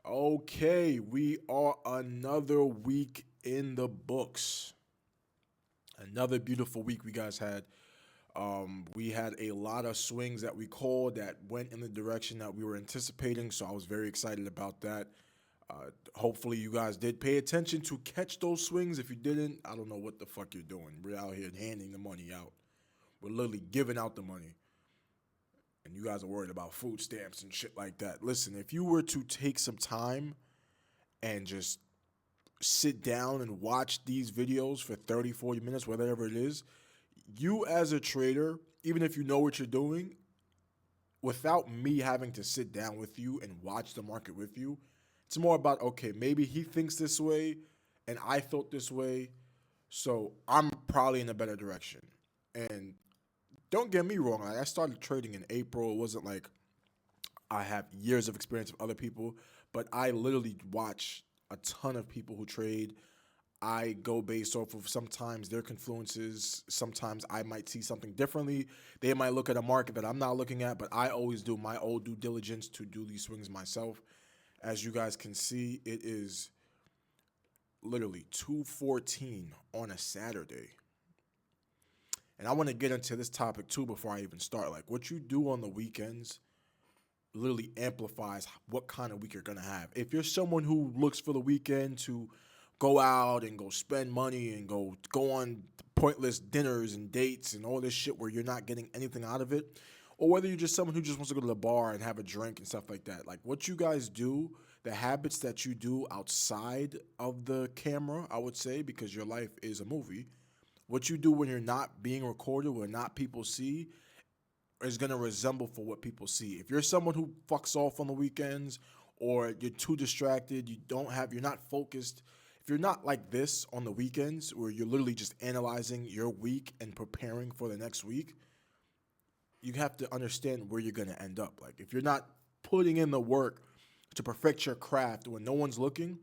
Okay, we are another week in the books. Another beautiful week we guys had. We had a lot of swings that we called that went in the direction that we were anticipating, so I was very excited about that. Hopefully, you guys did pay attention to catch those swings. If you didn't, I don't know what the fuck you're doing. We're out here handing the money out. We're literally giving out the money. And you guys are worried about food stamps and shit like that. Listen, if you were to take some time and just sit down and watch these videos for 30, 40 minutes, whatever it is, you as a trader, even if you know what you're doing, without me having to sit down with you and watch the market with you, it's more about, okay, maybe he thinks this way and I felt this way, so I'm probably in a better direction. And don't get me wrong, I started trading in April. It wasn't like I have years of experience of other people, but I literally watch a ton of people who trade. I go based off of sometimes their confluences. Sometimes I might see something differently. They might look at a market that I'm not looking at, but I always do my own due diligence to do these swings myself. As you guys can see, it is literally 2:14 on a Saturday. And I want to get into this topic too before I even start. Like what you do on the weekends literally amplifies what kind of week you're going to have. If you're someone who looks for the weekend to go out and go spend money and go on pointless dinners and dates and all this shit where you're not getting anything out of it, or whether you're just someone who just wants to go to the bar and have a drink and stuff like that, like what you guys do, the habits that you do outside of the camera, I would say, because your life is a movie, what you do when you're not being recorded, when not people see, is going to resemble for what people see. If you're someone who fucks off on the weekends or you're too distracted, you're not focused, if you're not like this on the weekends where you're literally just analyzing your week and preparing for the next week, you have to understand where you're going to end up. Like if you're not putting in the work to perfect your craft when no one's looking,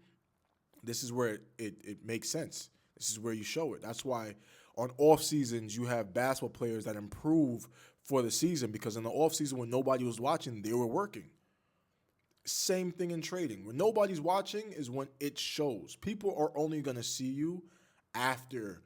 this is where it makes sense. This is where you show it. That's why on off seasons you have basketball players that improve for the season, because in the off season when nobody was watching, they were working. Same thing in trading. When nobody's watching is when it shows. People are only going to see you after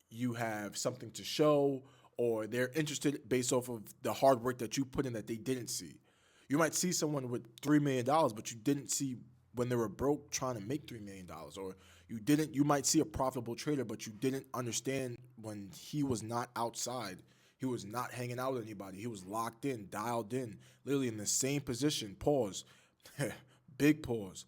you have something to show, or they're interested based off of the hard work that you put in that they didn't see. You might see someone with $3 million, but you didn't see when they were broke trying to make $3 million. Or you might see a profitable trader, but you didn't understand when he was not outside. He was not hanging out with anybody. He was locked in, dialed in, literally in the same position. Pause. Big pause.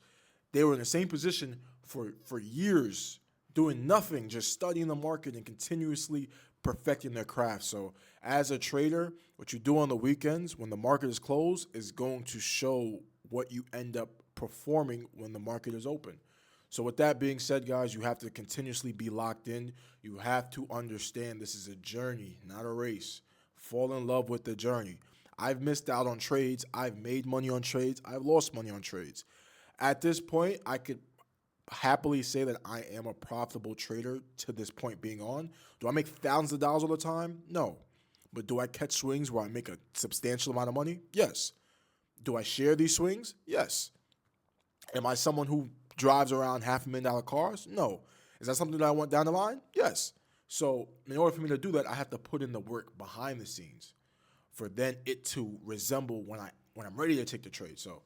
They were in the same position for years, doing nothing, just studying the market and continuously perfecting their craft. So as a trader, what you do on the weekends when the market is closed is going to show what you end up performing when the market is open. So with that being said, guys, you have to continuously be locked in. You have to understand this is a journey, not a race. Fall in love with the journey. I've missed out on trades. I've made money on trades. I've lost money on trades. At this point, I could happily say that I am a profitable trader to this point being on. Do I make thousands of dollars all the time? No. But do I catch swings where I make a substantial amount of money? Yes. Do I share these swings? Yes. Am I someone who drives around $500,000 cars? No. Is that something that I want down the line? Yes. So in order for me to do that, I have to put in the work behind the scenes for then it to resemble when I'm ready to take the trade. So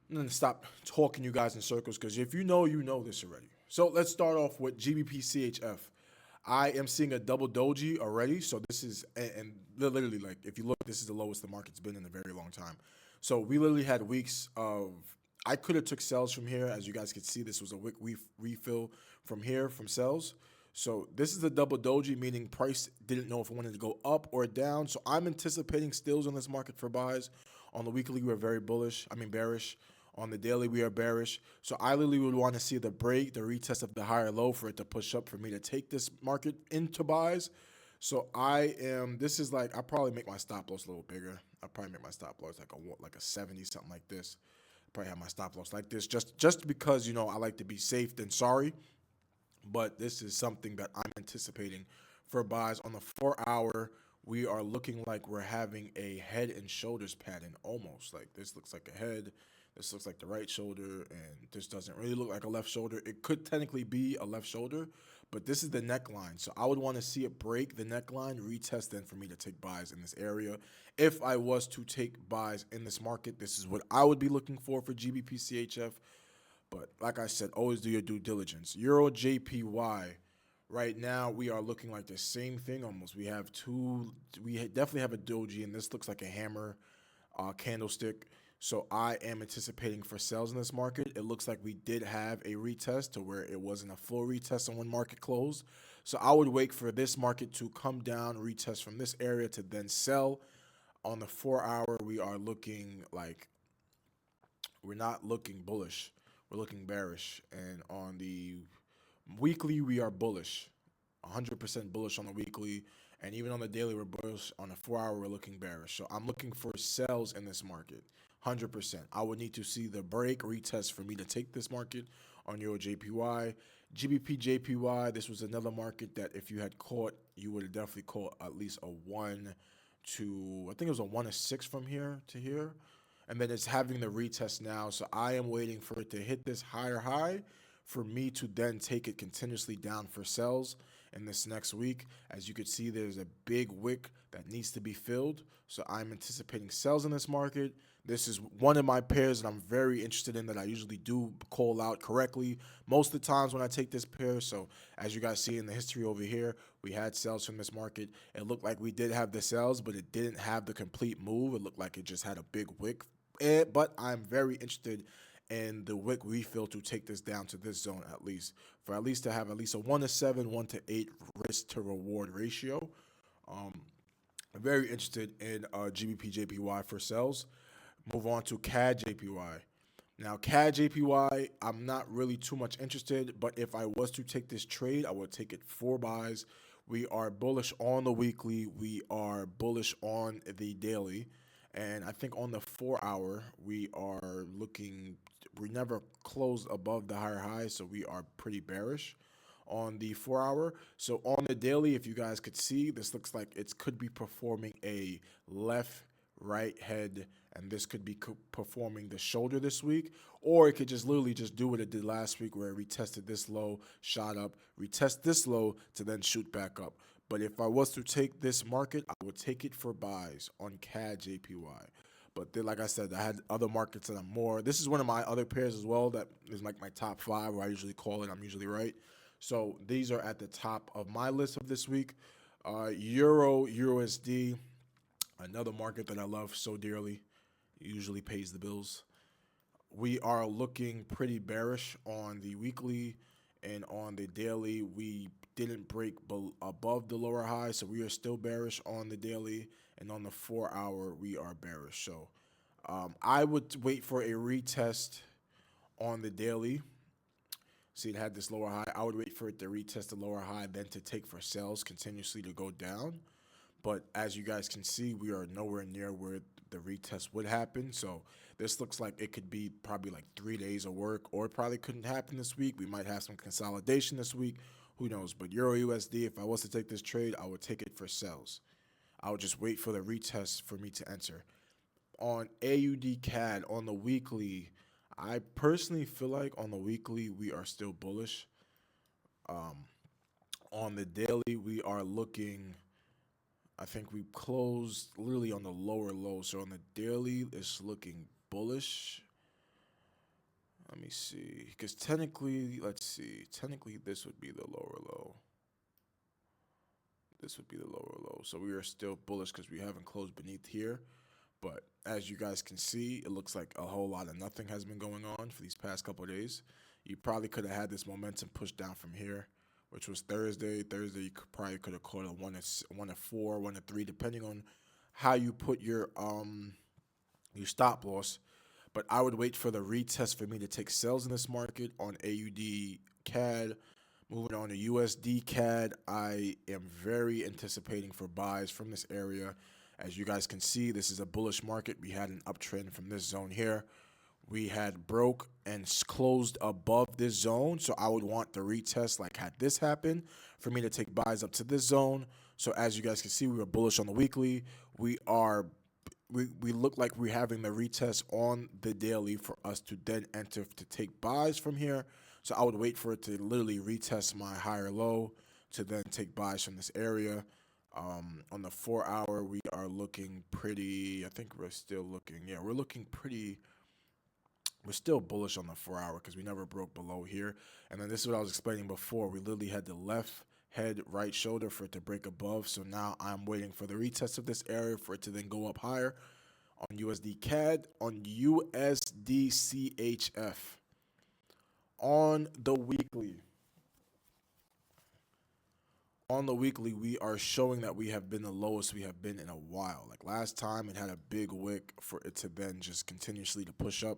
I'm going to stop talking you guys in circles, because if you know this already. So let's start off with GBPCHF. I am seeing a double doji already. So this is, and literally, like, if you look, this is the lowest the market's been in a very long time. So we literally had weeks of, I could have took sells from here. As you guys can see, this was a wick refill from here from sells. So this is a double doji, meaning price didn't know if it wanted to go up or down. So I'm anticipating stills on this market for buys. On the weekly, we are very bearish. On the daily, we are bearish. So I literally would want to see the break, the retest of the higher low for it to push up for me to take this market into buys. So this is like, I probably make my stop loss a little bigger. I probably make my stop loss like a 70, something like this. Probably have my stop loss like this, just because, I like to be safe than sorry. But this is something that I'm anticipating for buys on the 4 hour. we are looking like we're having a head and shoulders pattern almost. Like this looks like a head, this looks like the right shoulder, and this doesn't really look like a left shoulder. It could technically be a left shoulder, but this is the neckline. So I would want to see it break the neckline, retest then for me to take buys in this area. If I was to take buys in this market, this is what I would be looking for GBP CHF. But like I said, always do your due diligence. Euro JPY. Right now, we are looking like the same thing almost. We have definitely have a doji, and this looks like a hammer candlestick. So I am anticipating for sales in this market. It looks like we did have a retest to where it wasn't a full retest on when market closed. So I would wait for this market to come down, retest from this area to then sell. On the 4 hour, we are looking like we're not looking bullish. We're looking bearish. And on the weekly, we are bullish. 100% bullish on the weekly. And even on the daily, we're bullish. On the 4 hour, we're looking bearish. So I'm looking for sells in this market. 100%. I would need to see the break retest for me to take this market on Euro JPY. GBP JPY, this was another market that if you had caught, you would have definitely caught at least a 1 to, I think it was a 1 to 6 from here to here. And then it's having the retest now. So I am waiting for it to hit this higher high for me to then take it continuously down for sells in this next week. As you can see, there's a big wick that needs to be filled. So I'm anticipating sells in this market. This is one of my pairs that I'm very interested in that I usually do call out correctly most of the times when I take this pair. So as you guys see in the history over here, we had sells from this market. It looked like we did have the sells, but it didn't have the complete move. It looked like it just had a big wick. But I'm very interested in the wick refill to take this down to this zone at least to have at least a 1 to 7, 1 to 8 risk to reward ratio. I'm very interested in GBP JPY for sells. Move on to CAD JPY. Now, CAD JPY, I'm not really too much interested, but if I was to take this trade, I would take it 4 buys. We are bullish on the weekly. We are bullish on the daily. And I think on the 4 hour, we never closed above the higher high, so we are pretty bearish on the 4 hour. So on the daily, if you guys could see, this looks like it could be performing a left, right head, and this could be performing the shoulder this week, or it could just literally just do what it did last week where it retested this low, shot up, retest this low to then shoot back up. But if I was to take this market, I would take it for buys on CAD JPY. But then, like I said, I had other markets that I'm more. This is one of my other pairs as well that is like my top 5 where I usually call it. I'm usually right. So these are at the top of my list of this week. EURUSD, another market that I love so dearly. Usually pays the bills. We are looking pretty bearish on the weekly, and on the daily we didn't break above the lower high, so we are still bearish on the daily, and on the 4 hour we are bearish. So I would wait for a retest on the daily. See, it had this lower high. I would wait for it to retest the lower high, then to take for sales continuously to go down. But as you guys can see, we are nowhere near where the retest would happen. So this looks like it could be probably like 3 days of work, or it probably couldn't happen this week. We might have some consolidation this week. Who knows? But Euro USD, if I was to take this trade, I would take it for sales. I would just wait for the retest for me to enter. On AUD CAD, on the weekly, I personally feel like on the weekly, we are still bullish. On the daily, we are looking... I think we closed literally on the lower low. So on the daily, it's looking bullish. Let me see. Because technically, let's see. Technically, this would be the lower low. This would be the lower low. So we are still bullish because we haven't closed beneath here. But as you guys can see, it looks like a whole lot of nothing has been going on for these past couple of days. You probably could have had this momentum pushed down from here, which was Thursday. Thursday, you probably could have caught a 1 to 4, 1 to 3, depending on how you put your stop loss. But I would wait for the retest for me to take sales in this market on AUD CAD. Moving on to USD CAD, I am very anticipating for buys from this area. As you guys can see, this is a bullish market. We had an uptrend from this zone here. We had broke and closed above this zone, so I would want the retest, like had this happen, for me to take buys up to this zone. So as you guys can see, we were bullish on the weekly. We look like we're having the retest on the daily for us to then enter to take buys from here. So I would wait for it to literally retest my higher low to then take buys from this area. On the 4 hour, we are looking pretty. I think we're still looking. Yeah, we're looking pretty. We're still bullish on the 4 hour because we never broke below here. And then this is what I was explaining before. We literally had the left head, right shoulder for it to break above. So now I'm waiting for the retest of this area for it to then go up higher on USD CAD, on USD CHF. On the weekly. On the weekly, we are showing that we have been the lowest we have been in a while. Like last time, it had a big wick for it to then just continuously to push up.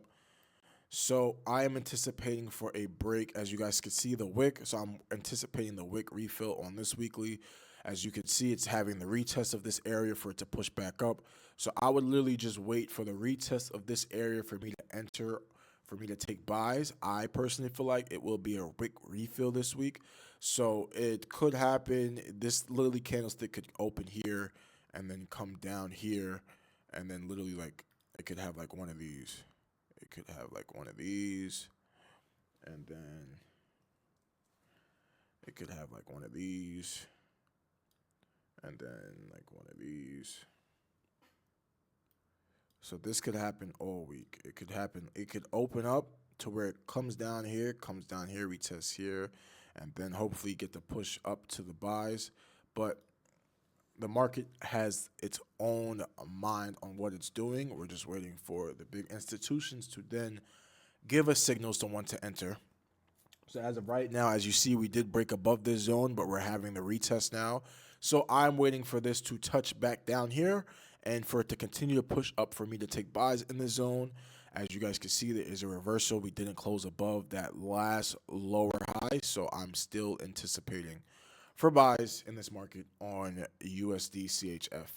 So I am anticipating for a break. As you guys can see, the wick. So I'm anticipating the wick refill on this weekly. As you can see, it's having the retest of this area for it to push back up. So I would literally just wait for the retest of this area for me to enter, for me to take buys. I personally feel like it will be a wick refill this week. So it could happen. This literally candlestick could open here and then come down here. And then literally like it could have like one of these. It could have like one of these, and then it could have like one of these, and then like one of these. So this could happen all week. It could happen. It could open up to where it comes down here, retest here, and then hopefully get the push up to the buys. But the market has its own mind on what it's doing. We're just waiting for the big institutions to then give us signals to want to enter. So as of right now, as you see, we did break above this zone, but we're having the retest now. So I'm waiting for this to touch back down here and for it to continue to push up for me to take buys in the zone. As you guys can see, there is a reversal. We didn't close above that last lower high, so I'm still anticipating for buys in this market on USD CHF.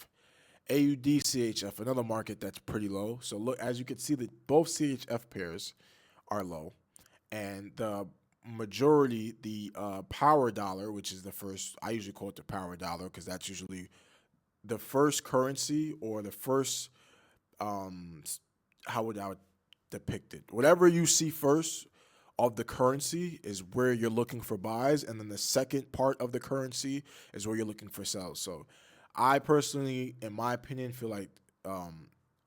AUD CHF, another market that's pretty low. So look, as you can see, that both CHF pairs are low, and the majority, the power dollar, which is the first, I usually call it the power dollar because that's usually the first currency or the first, how would I depict it? Whatever you see first of the currency is where you're looking for buys, and then the second part of the currency is where you're looking for sells. So I personally, in my opinion, feel like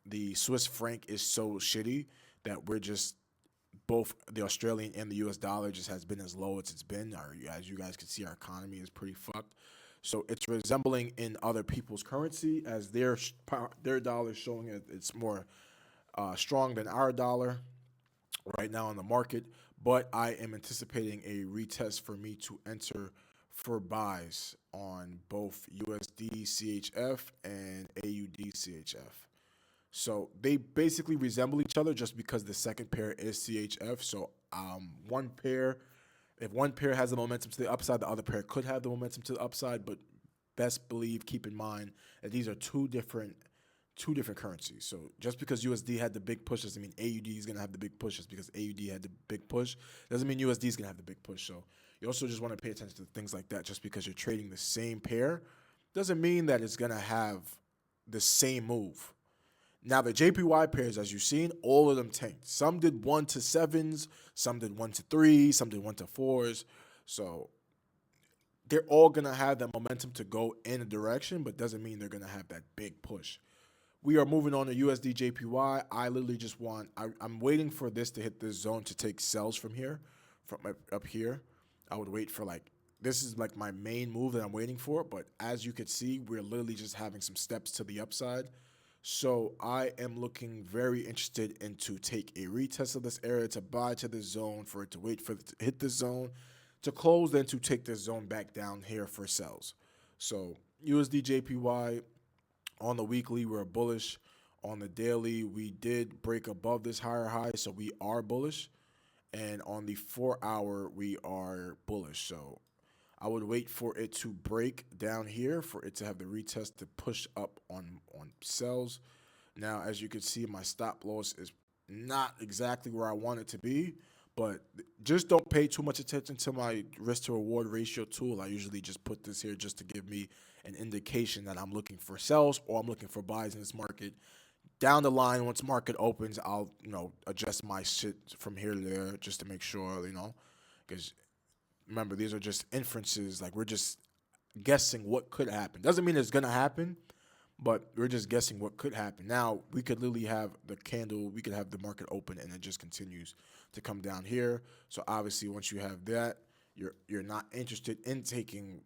the Swiss franc is so shitty that we're just, both the Australian and the US dollar just has been as low as it's been. As you guys can see, our economy is pretty fucked. So it's resembling in other people's currency as their dollar is showing it's more strong than our dollar right now in the market. But I am anticipating a retest for me to enter for buys on both USD CHF and AUD CHF. So they basically resemble each other just because the second pair is CHF. So one pair, if one pair has the momentum to the upside, the other pair could have the momentum to the upside. But best believe, keep in mind that these are two different currencies. So just because USD had the big push doesn't mean AUD is going to have the big push. Just because AUD had the big push doesn't mean USD is going to have the big push. So you also just want to pay attention to things like that. Just because you're trading the same pair doesn't mean that it's going to have the same move. Now, the JPY pairs, as you've seen, all of them tanked. Some did 1 to 7s, some did 1 to 3, some did 1 to 4s. So they're all going to have that momentum to go in a direction, but doesn't mean they're going to have that big push. We are moving on to USD JPY. I literally just want, I'm waiting for this to hit this zone to take sells from here, from up here. I would wait for like, this is like my main move that I'm waiting for. But as you can see, we're literally just having some steps to the upside. So I am looking very interested into take a retest of this area to buy to this zone, for it to wait for it to hit this zone, to close, then to take this zone back down here for sells. So USD JPY on the weekly, we're bullish. On the daily, we did break above this higher high, so we are bullish. And on the 4 hour, we are bullish. So I would wait for it to break down here for it to have the retest to push up on sells. Now, as you can see, my stop loss is not exactly where I want it to be, But just don't pay too much attention to my risk to reward ratio tool. I usually just put this here just to give me an indication that I'm looking for sells or I'm looking for buys in this market. Down the line, once market opens, I'll adjust my shit from here to there just to make sure, because remember, these are just inferences. Like, we're just guessing what could happen. Doesn't mean it's gonna happen, but we're just guessing what could happen. Now, we could literally have the candle, we could have the market open and it just continues to come down here. So obviously, once you have that, you're not interested in taking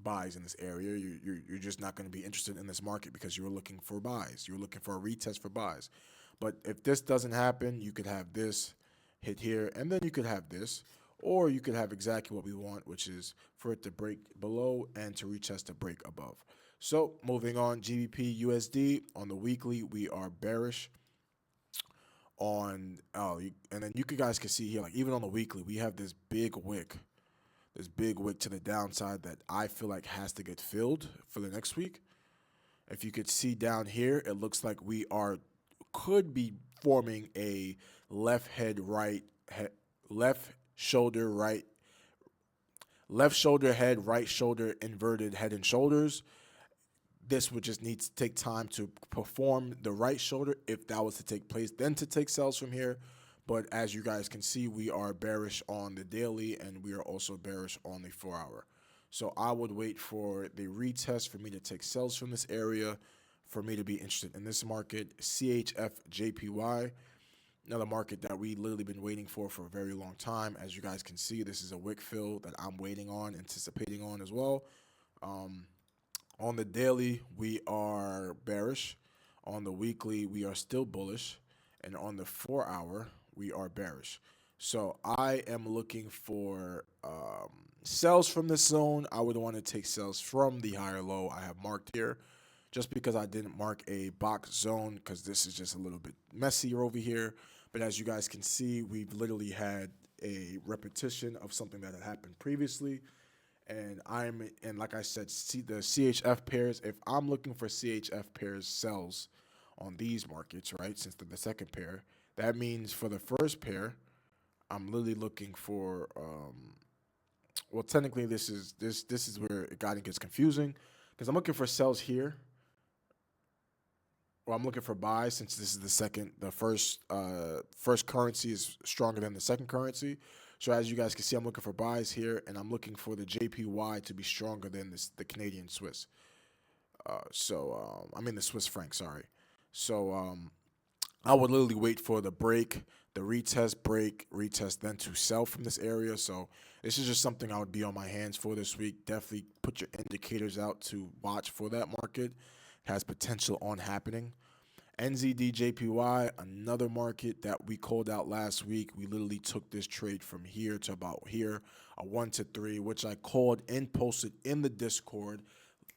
buys in this area. You're just not going to be interested in this market because you were looking for buys. You were looking for a retest for buys. But if this doesn't happen, you could have this hit here, and then you could have this, or you could have exactly what we want, which is for it to break below and to retest to break above. So moving on, GBP/USD on the weekly, we are bearish on, and then you guys can see here, like even on the weekly, we have this big wick to the downside that I feel like has to get filled for the next week. If you could see down here, it looks like we could be forming a left shoulder head, right shoulder, inverted head and shoulders. This would just need to take time to perform the right shoulder if that was to take place, then to take sells from here. But as you guys can see, we are bearish on the daily and we are also bearish on the 4-hour. So I would wait for the retest for me to take sells from this area, for me to be interested in this market. CHF/JPY, another market that we literally been waiting for a very long time. As you guys can see, this is a wick fill that I'm waiting on, anticipating on as well. On the daily, we are bearish. On the weekly, we are still bullish. And on the 4-hour, we are bearish. So I am looking for sells from this zone. I would want to take sells from the higher low I have marked here, just because I didn't mark a box zone because this is just a little bit messier over here. But as you guys can see, we've literally had a repetition of something that had happened previously. And like I said, see the CHF pairs. If I'm looking for CHF pairs sells on these markets, right, since the second pair, that means for the first pair, I'm literally looking for, well, technically this is where it gets confusing, because I'm looking for sells here. Well, I'm looking for buys since this is the first currency is stronger than the second currency. So as you guys can see, I'm looking for buys here, and I'm looking for the JPY to be stronger than the Canadian Swiss. I mean the Swiss franc, sorry. So I would literally wait for the break, the retest, then to sell from this area. So this is just something I would be on my hands for this week. Definitely put your indicators out to watch for that market. It has potential on happening. NZD/JPY, another market that we called out last week. We literally took this trade from here to about here, a 1 to 3, which I called and posted in the Discord.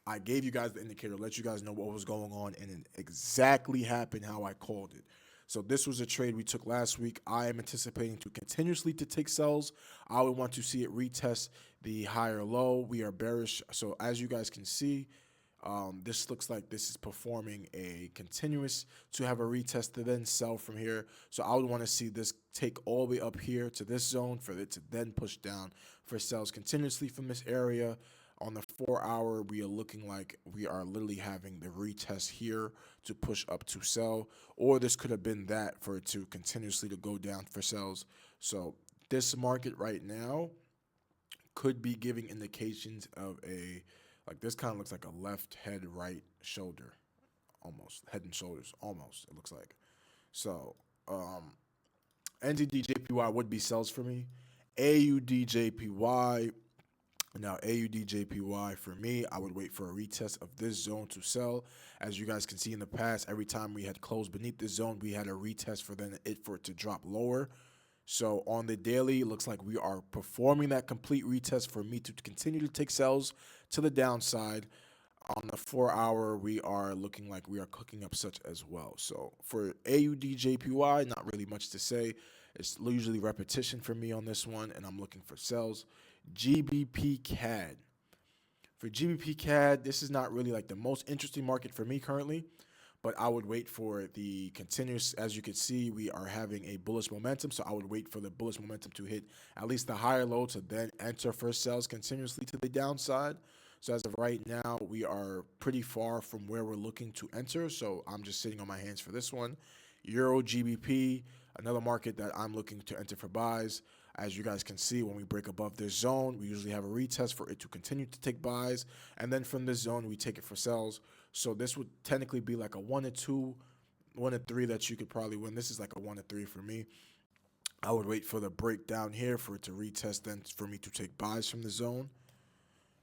I gave you guys the indicator, let you guys know what was going on, and it exactly happened how I called it. So this was a trade we took last week. I am anticipating to continuously to take sells. I would want to see it retest the higher low. We are bearish. So as you guys can see, this looks like this is performing a continuous to have a retest to then sell from here. So I would want to see this take all the way up here to this zone for it to then push down for sells continuously from this area. On the 4-hour, we are looking like we are literally having the retest here to push up to sell, or this could have been that for it to continuously to go down for sells. So this market right now could be giving indications of like this kind of looks like a left head, right shoulder, almost head and shoulders, almost it looks like. So NZD/JPY would be sells for me. AUD/JPY. Now, AUD/JPY for me, I would wait for a retest of this zone to sell. As you guys can see in the past, every time we had closed beneath this zone, we had a retest for it to drop lower. So on the daily, it looks like we are performing that complete retest for me to continue to take sells to the downside. On the 4-hour, we are looking like we are cooking up such as well. So for AUD/JPY, not really much to say. It's usually repetition for me on this one, and I'm looking for sells. GBP/CAD. For GBP/CAD, this is not really like the most interesting market for me currently, but I would wait for the continuous. As you can see, we are having a bullish momentum, so I would wait for the bullish momentum to hit at least the higher low to then enter for sells continuously to the downside. So as of right now, we are pretty far from where we're looking to enter, so I'm just sitting on my hands for this one. Euro GBP, another market that I'm looking to enter for buys. As you guys can see, when we break above this zone, we usually have a retest for it to continue to take buys, and then from this zone, we take it for sells. So this would technically be like a 1-2, 1-3 that you could probably win. This is like a 1-3 for me. I would wait for the breakdown here for it to retest, then for me to take buys from the zone.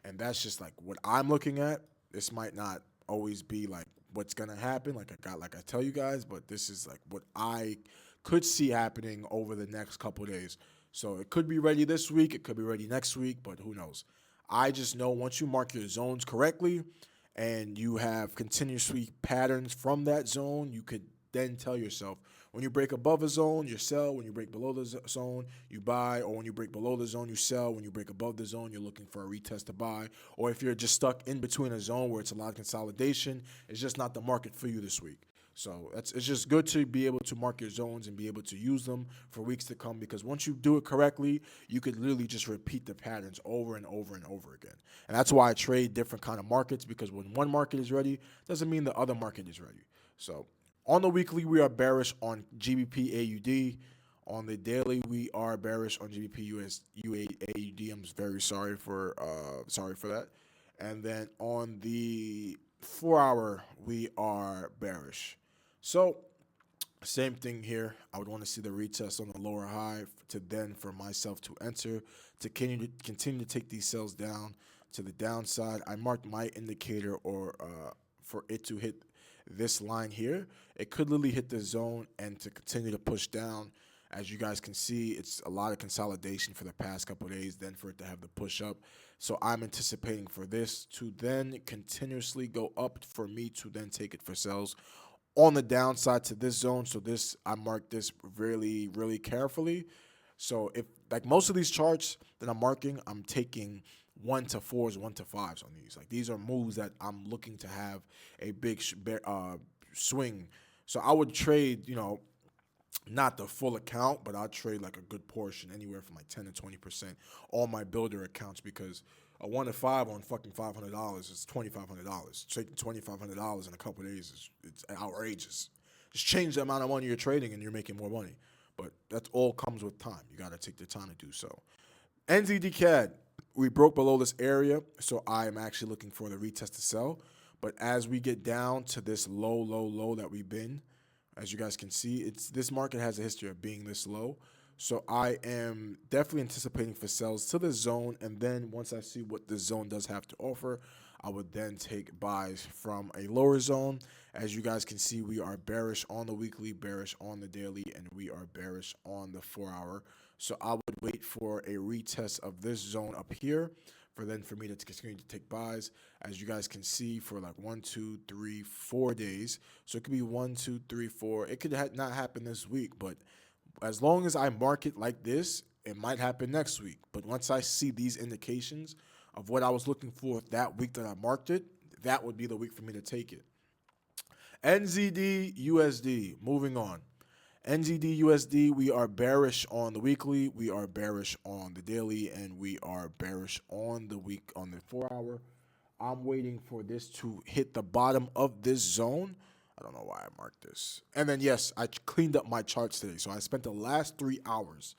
And that's just like what I'm looking at. This might not always be like what's gonna happen, like I tell you guys, but this is like what I could see happening over the next couple of days. So it could be ready this week, it could be ready next week, but who knows? I just know once you mark your zones correctly and you have continuously patterns from that zone, you could then tell yourself when you break above a zone, you sell. When you break below the zone, you buy. Or when you break below the zone, you sell. When you break above the zone, you're looking for a retest to buy. Or if you're just stuck in between a zone where it's a lot of consolidation, it's just not the market for you this week. So it's just good to be able to mark your zones and be able to use them for weeks to come, because once you do it correctly, you could literally just repeat the patterns over and over and over again. And that's why I trade different kind of markets, because when one market is ready, doesn't mean the other market is ready. So on the weekly, we are bearish on GBPAUD. On the daily, we are bearish on GBPUSD. I'm very sorry for that. And then on the 4-hour, we are bearish. So same thing here. I would want to see the retest on the lower high to then for myself to enter to continue to take these sells down to the downside. I marked my indicator or for it to hit this line here. It could literally hit the zone and to continue to push down. As you guys can see, it's a lot of consolidation for the past couple of days, then for it to have the push up. So I'm anticipating for this to then continuously go up for me to then take it for sells on the downside to this zone. So this, I marked this really, really carefully. So if like most of these charts that I'm marking, I'm taking 1-4s, 1-5s on these. Like these are moves that I'm looking to have a big swing. So I would trade, not the full account, but I'll trade like a good portion, anywhere from like 10 to 20% on my builder accounts, because a 1-5 on fucking $500 is $2,500. Taking $2,500 in a couple of days it's outrageous. Just change the amount of money you're trading and you're making more money. But that all comes with time. You got to take the time to do so. NZD CAD, we broke below this area, so I am actually looking for the retest to sell. But as we get down to this low that we've been, as you guys can see, this market has a history of being this low. So I am definitely anticipating for sells to the zone, and then once I see what the zone does have to offer, I would then take buys from a lower zone. As you guys can see, we are bearish on the weekly, bearish on the daily, and we are bearish on the 4-hour. So I would wait for a retest of this zone up here for me to continue to take buys. As you guys can see, for like 1, 2, 3, 4 days. So it could be 1, 2, 3, 4. It could not happen this week, but as long as I mark it like this, it might happen next week. But once I see these indications of what I was looking for that week that I marked it, that would be the week for me to take it. NZD USD, moving on. NZD USD, we are bearish on the weekly, we are bearish on the daily, and we are bearish on the 4-hour. I'm waiting for this to hit the bottom of this zone. I don't know why I marked this. And then, yes, I cleaned up my charts today. So I spent the last 3 hours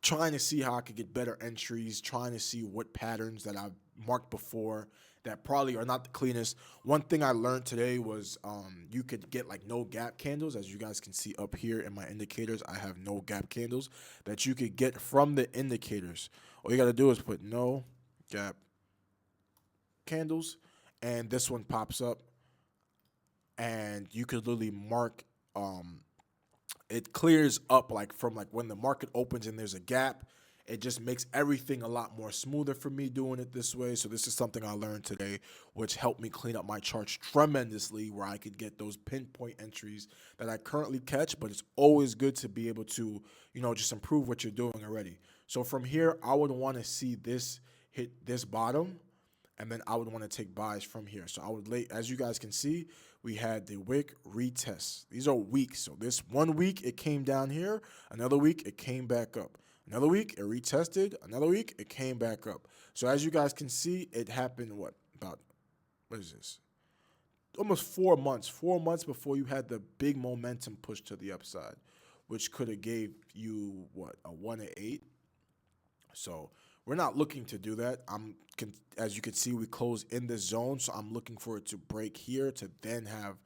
trying to see how I could get better entries, trying to see what patterns that I've marked before that probably are not the cleanest. One thing I learned today was you could get like no gap candles. As you guys can see up here in my indicators, I have no gap candles that you could get from the indicators. All you got to do is put no gap candles, and this one pops up, and you could literally mark it clears up like from like when the market opens and there's a gap. It just makes everything a lot more smoother for me doing it this way. So this is something I learned today, which helped me clean up my charts tremendously, where I could get those pinpoint entries that I currently catch. But it's always good to be able to, just improve what you're doing already. So from here, I would want to see this hit this bottom and then I would want to take buys from here. So I would as you guys can see, we had the wick retest. These are weeks. So this 1 week it came down here, another week it came back up. Another week it retested, another week it came back up. So as you guys can see, it happened what is this? Almost 4 months. 4 months before you had the big momentum push to the upside, which could have gave you what, a 1-8. So we're not looking to do that. As you can see, we closed in this zone, so I'm looking for it to break here to then have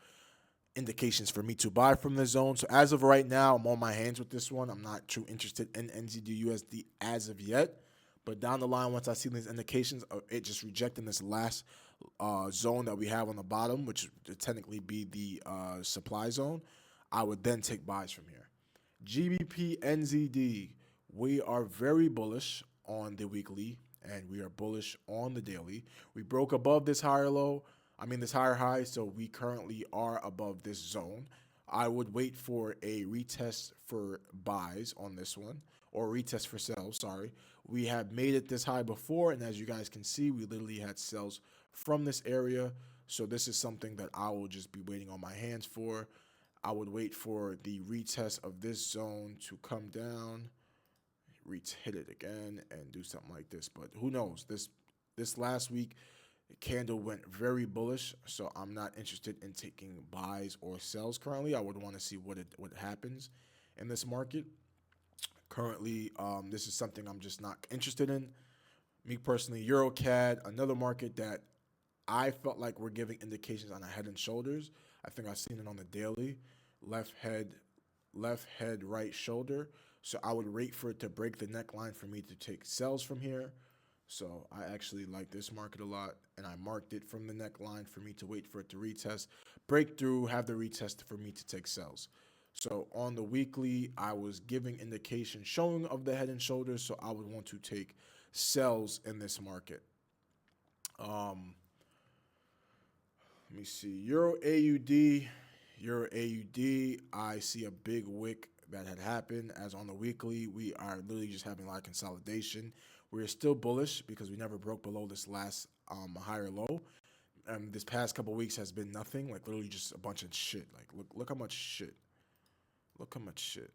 indications for me to buy from the zone. So as of right now, I'm on my hands with this one. I'm not too interested in NZD/USD as of yet. But down the line, once I see these indications of it just rejecting this last zone that we have on the bottom, which would technically be the supply zone, I would then take buys from here. GBPNZD, we are very bullish on the weekly, and we are bullish on the daily. We broke above this higher low, this higher high, so we currently are above this zone. I would wait for a retest for buys on this one, or retest for sales, sorry. We have made it this high before, and as you guys can see, we literally had sales from this area. So this is something that I will just be waiting on my hands for. I would wait for the retest of this zone to come down, hit it again, and do something like this. But who knows? This last week, the candle went very bullish, so I'm not interested in taking buys or sells currently. I would want to see what happens in this market. Currently, this is something I'm just not interested in. Me personally, EuroCAD, another market that I felt like we're giving indications on a head and shoulders. I think I've seen it on the daily. Left head, right shoulder. So I would wait for it to break the neckline for me to take sells from here. So I actually like this market a lot, and I marked it from the neckline for me to wait for it to retest, break through, have the retest for me to take sells. So on the weekly, I was giving indication showing of the head and shoulders, so I would want to take sells in this market. Let me see. Euro AUD, I see a big wick that had happened. As on the weekly, we are literally just having a lot of consolidation. We're still bullish because we never broke below this last higher low. This past couple weeks has been nothing, like literally just a bunch of shit. Like look how much shit. Look how much shit.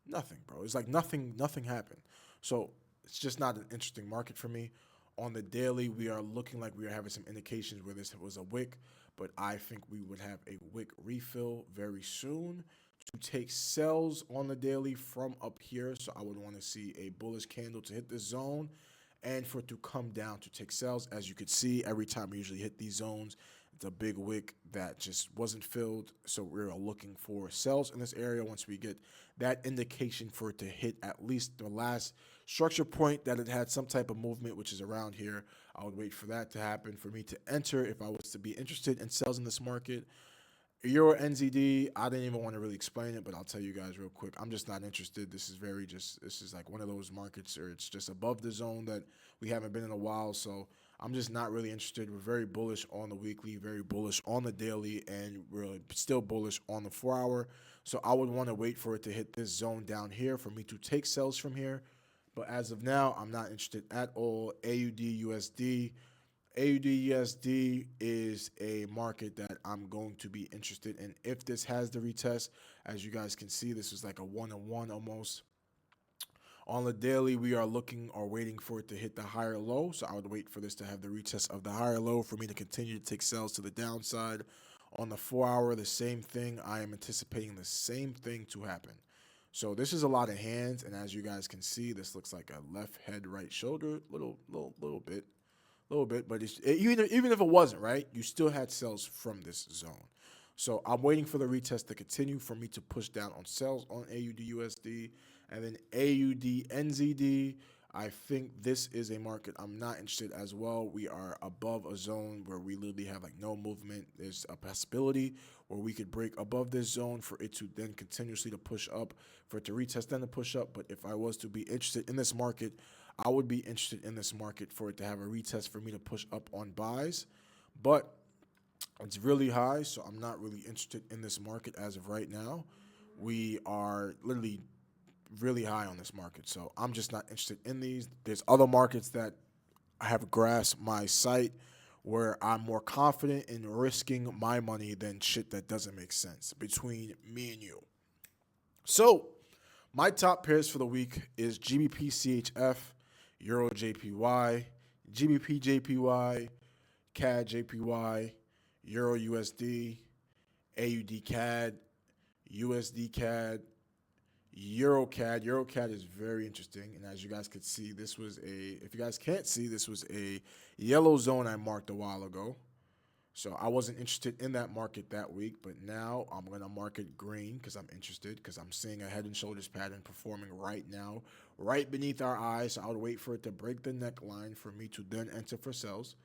Nothing, bro. It's like nothing happened. So it's just not an interesting market for me. On the daily, we are looking like we are having some indications where this was a wick, but I think we would have a wick refill very soon to take sells on the daily from up here. So I would want to see a bullish candle to hit this zone and for it to come down to take sells. As you can see, every time we usually hit these zones, it's a big wick that just wasn't filled. So we're looking for sells in this area. Once we get that indication for it to hit at least the last structure point that it had some type of movement, which is around here, I would wait for that to happen for me to enter if I was to be interested in sells in this market. Euro NZD, I didn't even want to really explain it, but I'll tell you guys real quick. I'm just not interested. This is this is like one of those markets where it's just above the zone that we haven't been in a while. So I'm just not really interested. We're very bullish on the weekly, very bullish on the daily, and we're still bullish on the 4-hour. So I would want to wait for it to hit this zone down here for me to take sells from here. But as of now, I'm not interested at all. AUD/USD. AUD/USD is a market that I'm going to be interested in if this has the retest. As you guys can see, this is like a 1-on-1 almost. On the daily, we are looking or waiting for it to hit the higher low. So I would wait for this to have the retest of the higher low for me to continue to take sells to the downside. On the 4-hour, the same thing. I am anticipating the same thing to happen. So this is a lot of hands, and as you guys can see, this looks like a left head, right shoulder, little bit, but even if it wasn't, right, you still had sells from this zone. So I'm waiting for the retest to continue for me to push down on sells on AUD/USD. And then AUD/NZD, I think this is a market I'm not interested as well. We are above a zone where we literally have like no movement. There's a possibility where we could break above this zone for it to then continuously to push up, for it to retest, then to push up. But if I was to be interested in this market, I would be interested in this market for it to have a retest for me to push up on buys. But it's really high, so I'm not really interested in this market as of right now. We are literally really high on this market, so I'm just not interested in these. There's other markets that I have grasped my sight where I'm more confident in risking my money than shit that doesn't make sense between me and you. So, my top pairs for the week is GBP CHF, Euro JPY, GBP JPY, CAD JPY, Euro USD, AUD CAD, USD CAD, Euro CAD. Euro CAD is very interesting, and as you guys could see, this was a. If you guys can't see, this was a yellow zone I marked a while ago. So I wasn't interested in that market that week, but now I'm gonna mark it green because I'm interested because I'm seeing a head and shoulders pattern performing right now, right beneath our eyes. So I would wait for it to break the neckline for me to then enter for sales.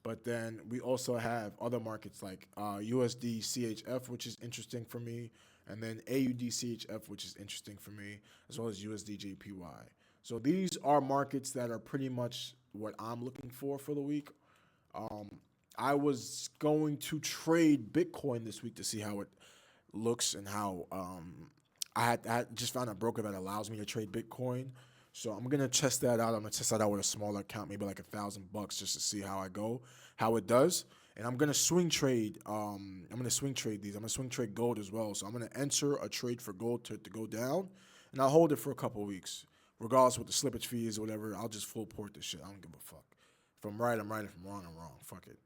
But then we also have other markets like USD CHF, which is interesting for me, and then AUD CHF, which is interesting for me, as well as USD JPY. So these are markets that are pretty much what I'm looking for the week. Um, I was going to trade Bitcoin this week to see how it looks and how I had just found a broker that allows me to trade Bitcoin. So I'm gonna test that out. I'm gonna test that out with a smaller account, maybe like $1,000 just to see how I go, how it does. And I'm gonna swing trade. I'm gonna swing trade these. I'm gonna swing trade gold as well. So I'm gonna enter a trade for gold to go down, and I'll hold it for a couple of weeks, regardless what the slippage fee is or whatever. I'll just full port this shit. I don't give a fuck. If I'm right, I'm right. If I'm wrong, I'm wrong. Fuck it.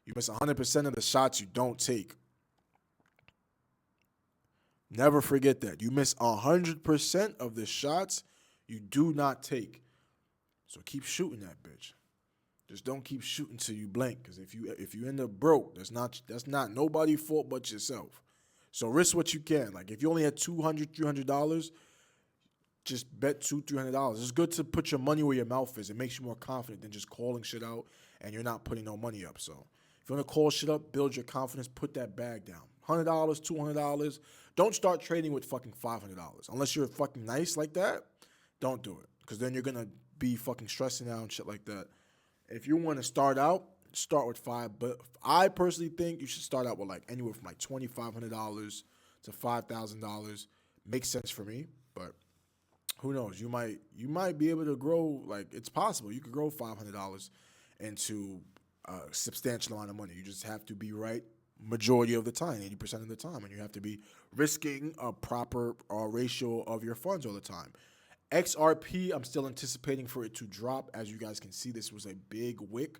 You miss 100% of the shots you don't take. Never forget that. You miss 100% of the shots you do not take. So keep shooting that bitch. Just don't keep shooting till you blank. Because if you end up broke, that's not nobody's fault but yourself. So risk what you can. Like if you only had $200, $300, just bet $200, $300. It's good to put your money where your mouth is. It makes you more confident than just calling shit out and you're not putting no money up. So if you want to call shit up, build your confidence, put that bag down. $100, $200. Don't start trading with fucking $500 unless you're fucking nice like that. Don't do it because then you're gonna be fucking stressing out and shit like that. If you want to start out, start with $5. But I personally think you should start out with like anywhere from like $2,500 to $5,000. Makes sense for me, but who knows? You might be able to grow. Like it's possible you could grow $500 into a substantial amount of money. You just have to be right majority of the time, 80% of the time, and you have to be risking a proper ratio of your funds all the time. XRP, I'm still anticipating for it to drop. As you guys can see, this was a big wick,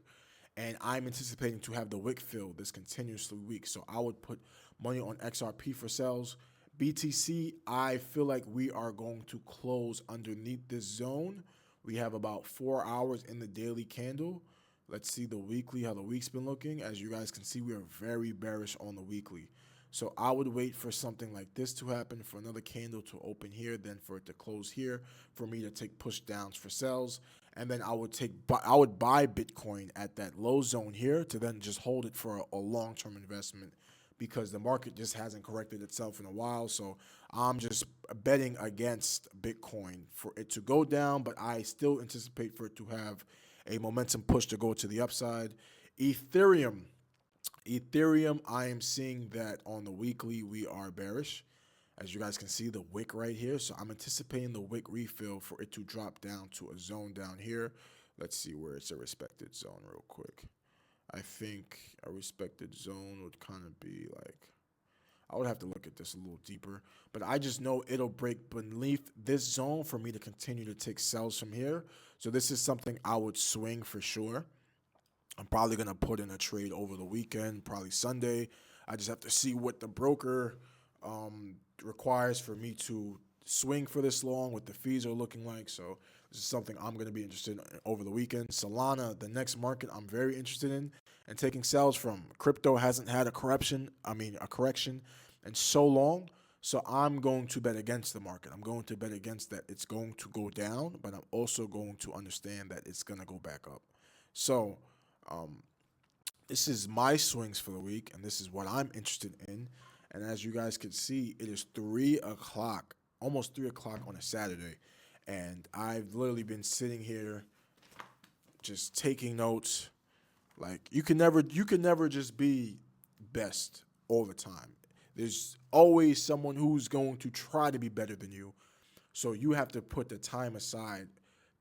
and I'm anticipating to have the wick fill this continuously week. So I would put money on XRP for sales. BTC, I feel like we are going to close underneath this zone. We have about 4 hours in the daily candle. Let's see the weekly, how the week's been looking. As you guys can see, we are very bearish on the weekly. So I would wait for something like this to happen, for another candle to open here, then for it to close here, for me to take push downs for sells, and then I would buy Bitcoin at that low zone here to then just hold it for a long-term investment because the market just hasn't corrected itself in a while. So I'm just betting against Bitcoin for it to go down, but I still anticipate for it to have a momentum push to go to the upside. Ethereum, I am seeing that on the weekly we are bearish. As you guys can see, the wick right here. So I'm anticipating the wick refill for it to drop down to a zone down here. Let's see where it's a respected zone real quick. I think a respected zone would kind of be like, I would have to look at this a little deeper, but I just know it'll break beneath this zone for me to continue to take sells from here. So this is something I would swing for sure. I'm probably going to put in a trade over the weekend, probably Sunday. I just have to see what the broker requires for me to swing for this long, what the fees are looking like. So this is something I'm going to be interested in over the weekend. Solana, the next market I'm very interested in and taking sales from. Crypto hasn't had a correction in so long. So I'm going to bet against the market. I'm going to bet against that it's going to go down, but I'm also going to understand that it's going to go back up. So this is my swings for the week, and this is what I'm interested in. And as you guys can see, it is 3 o'clock, almost 3 o'clock on a Saturday. And I've literally been sitting here just taking notes. Like you can never just be best all the time. There's always someone who's going to try to be better than you. So you have to put the time aside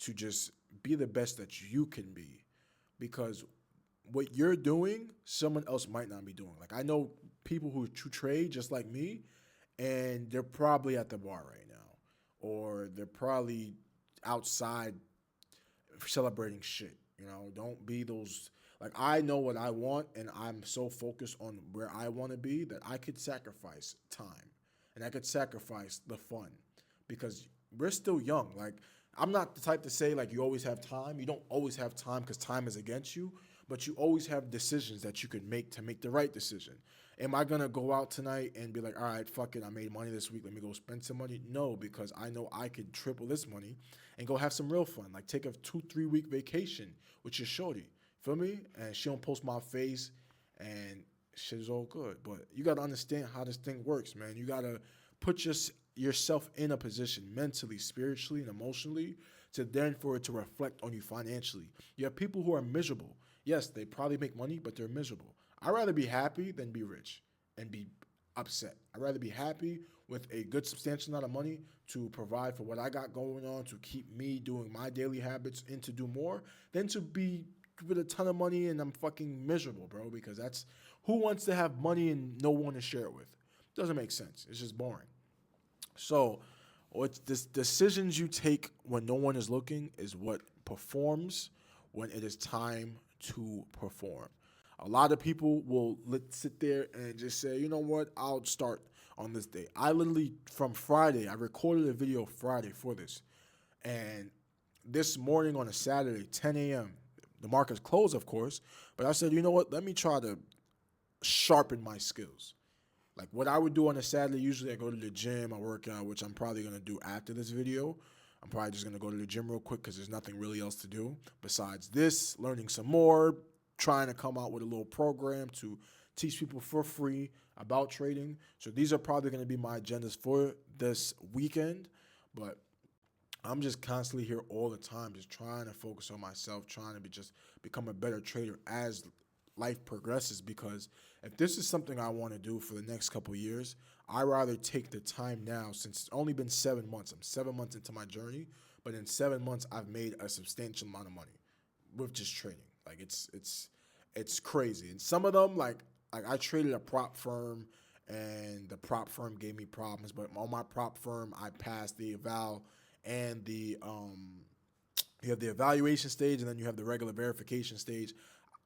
to just be the best that you can be, because what you're doing, someone else might not be doing. Like, I know people who trade just like me, and they're probably at the bar right now, or they're probably outside celebrating shit. Don't be those. Like, I know what I want, and I'm so focused on where I want to be that I could sacrifice time, and I could sacrifice the fun, because we're still young. Like, I'm not the type to say, like, you always have time. You don't always have time, because time is against you, but you always have decisions that you could make to make the right decision. Am I going to go out tonight and be like, all right, fuck it, I made money this week, let me go spend some money? No, because I know I could triple this money and go have some real fun. Like, take a 2-3 week vacation with your shorty. Feel me? And she don't post my face, and shit is all good. But you got to understand how this thing works, man. You got to put yourself in a position mentally, spiritually, and emotionally to then for it to reflect on you financially. You have people who are miserable. Yes, they probably make money, but they're miserable. I'd rather be happy than be rich and be upset. I'd rather be happy with a good substantial amount of money to provide for what I got going on, to keep me doing my daily habits and to do more, than to be with a ton of money and I'm fucking miserable, bro, because that's who wants to have money and no one to share it with. Doesn't make sense. It's just boring. So, what's this decisions you take when no one is looking is what performs when it is time to perform. A lot of people will sit there and just say, you know what, I'll start on this day. I literally, from Friday, I recorded a video Friday for this. And this morning on a Saturday, 10 a.m., the market's closed, of course, but I said, you know what, let me try to sharpen my skills. Like, what I would do on a Saturday, usually I go to the gym, I work out, which I'm probably going to do after this video. I'm probably just going to go to the gym real quick because there's nothing really else to do besides this, learning some more, trying to come out with a little program to teach people for free about trading. So these are probably going to be my agendas for this weekend, but I'm just constantly here all the time, just trying to focus on myself, trying to just become a better trader as life progresses, because if this is something I want to do for the next couple of years, I'd rather take the time now, since it's only been 7 months. I'm 7 months into my journey, but in 7 months, I've made a substantial amount of money with just trading. Like, it's crazy. And some of them, like I traded a prop firm, and the prop firm gave me problems, but on my prop firm, I passed the eval and the you have the evaluation stage, and then you have the regular verification stage.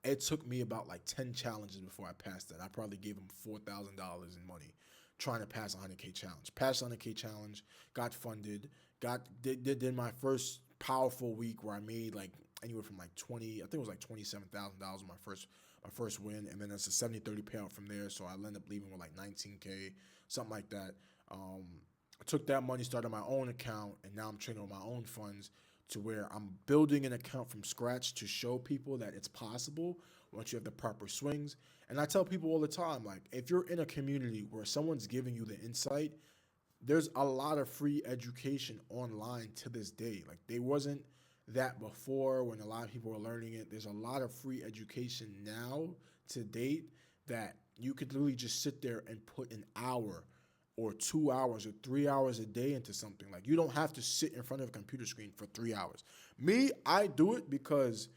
It took me about like 10 challenges before I passed that. I probably gave them $4,000 in money trying to pass a 100K challenge. Passed 100K challenge, got funded, did my first powerful week where I made like anywhere from like 20, I think it was like $27,000 my first win, and then it's a 70-30 payout from there. So I ended up leaving with like 19K, something like that. I took that money, started my own account, and now I'm trading on my own funds, to where I'm building an account from scratch to show people that it's possible once you have the proper swings. And I tell people all the time, like, if you're in a community where someone's giving you the insight, there's a lot of free education online to this day. Like, there wasn't that before when a lot of people were learning it. There's a lot of free education now to date that you could literally just sit there and put an hour or 2 hours or 3 hours a day into something. Like, you don't have to sit in front of a computer screen for 3 hours. Me, I do it because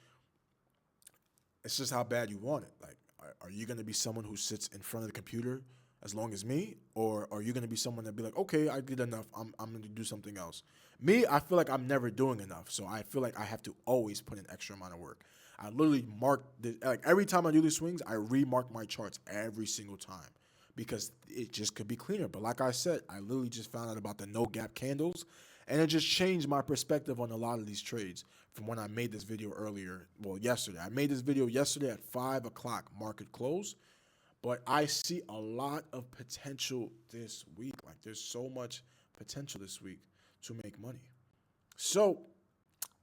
it's just how bad you want it. Like, are you going to be someone who sits in front of the computer as long as me? Or are you going to be someone that be like, okay, I did enough, I'm going to do something else? Me, I feel like I'm never doing enough. So I feel like I have to always put an extra amount of work. I literally like every time I do these swings, I remark my charts every single time, because it just could be cleaner. But like I said, I literally just found out about the no gap candles, and it just changed my perspective on a lot of these trades from when I made this video earlier. Well, yesterday. I made this video yesterday at 5 o'clock market close, but I see a lot of potential this week. Like, there's so much potential this week to make money. So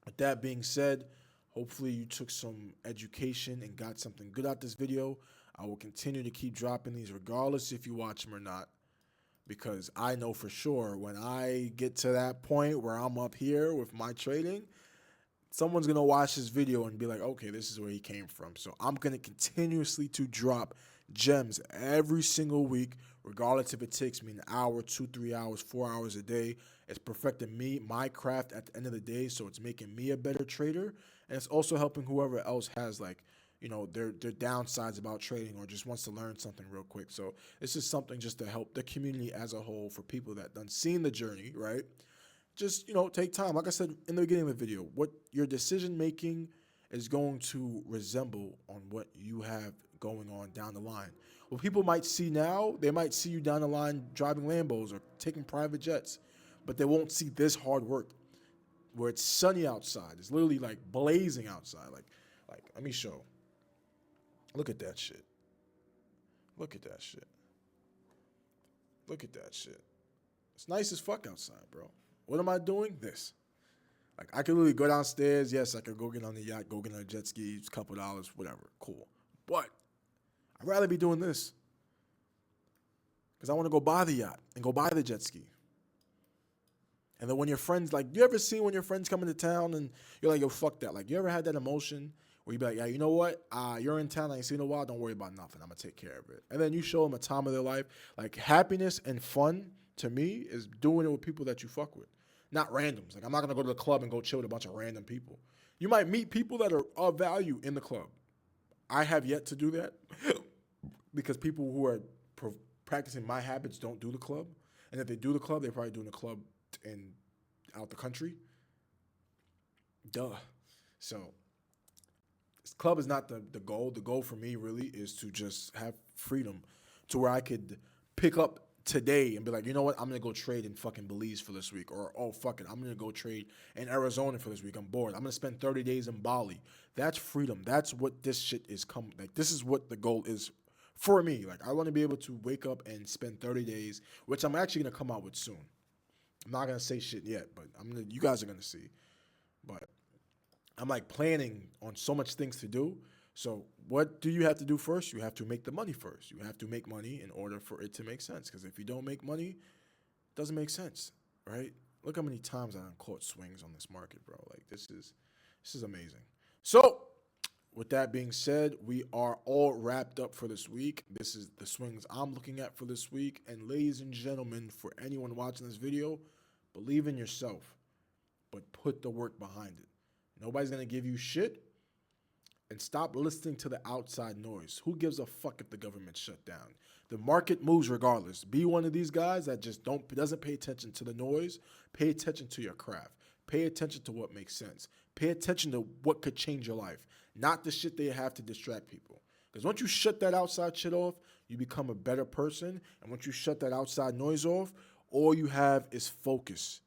with that being said, hopefully you took some education and got something good out this video. I will continue to keep dropping these regardless if you watch them or not, because I know for sure when I get to that point where I'm up here with my trading, someone's going to watch this video and be like, okay, this is where he came from. So I'm going to continuously to drop gems every single week, regardless if it takes me an hour, 2, 3 hours, 4 hours a day. It's perfecting me, my craft at the end of the day, so it's making me a better trader, and it's also helping whoever else has like, you know, their downsides about trading or just wants to learn something real quick. So this is something just to help the community as a whole, for people that done seen the journey, right? Just, you know, take time. Like I said in the beginning of the video, what your decision making is going to resemble on what you have going on down the line. What people might see now, they might see you down the line driving Lambos or taking private jets, but they won't see this hard work where it's sunny outside. It's literally like blazing outside. Like let me show. Look at that shit. Look at that shit. Look at that shit. It's nice as fuck outside, bro. What am I doing? This. Like, I could literally go downstairs. Yes, I could go get on the yacht, go get on a jet ski, a couple dollars, whatever. Cool. But I'd rather be doing this because I want to go buy the yacht and go buy the jet ski. And then when your friends, like, you ever see when your friends come into town and you're like, yo, fuck that. Like, you ever had that emotion where you be like, yeah, you know what? You're in town, I ain't seen in a while. Don't worry about nothing. I'm going to take care of it. And then you show them a time of their life. Like, happiness and fun, to me, is doing it with people that you fuck with. Not randoms. Like, I'm not going to go to the club and go chill with a bunch of random people. You might meet people that are of value in the club. I have yet to do that because people who are practicing my habits don't do the club. And if they do the club, they're probably doing the club in out the country. Duh. So this club is not the goal. The goal for me really is to just have freedom to where I could pick up today and be like, you know what, I'm going to go trade in fucking Belize for this week. Or, oh, fuck it, I'm going to go trade in Arizona for this week. I'm bored. I'm going to spend 30 days in Bali. That's freedom. That's what this shit is like, this is what the goal is for me. Like, I want to be able to wake up and spend 30 days, which I'm actually going to come out with soon. I'm not going to say shit yet, but you guys are going to see. But I'm like planning on so much things to do. So what do you have to do first? You have to make the money first. You have to make money in order for it to make sense. Because if you don't make money, it doesn't make sense, right? Look how many times I've caught swings on this market, bro. Like, this is amazing. So with that being said, we are all wrapped up for this week. This is the swings I'm looking at for this week. And ladies and gentlemen, for anyone watching this video, believe in yourself, but put the work behind it. Nobody's going to give you shit. And stop listening to the outside noise. Who gives a fuck if the government shut down? The market moves regardless. Be one of these guys that just doesn't pay attention to the noise. Pay attention to your craft. Pay attention to what makes sense. Pay attention to what could change your life, not the shit they have to distract people. Because once you shut that outside shit off, you become a better person. And once you shut that outside noise off, all you have is focus.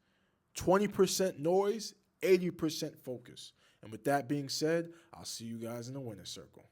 20% noise, 80% focus. And with that being said, I'll see you guys in the winner's circle.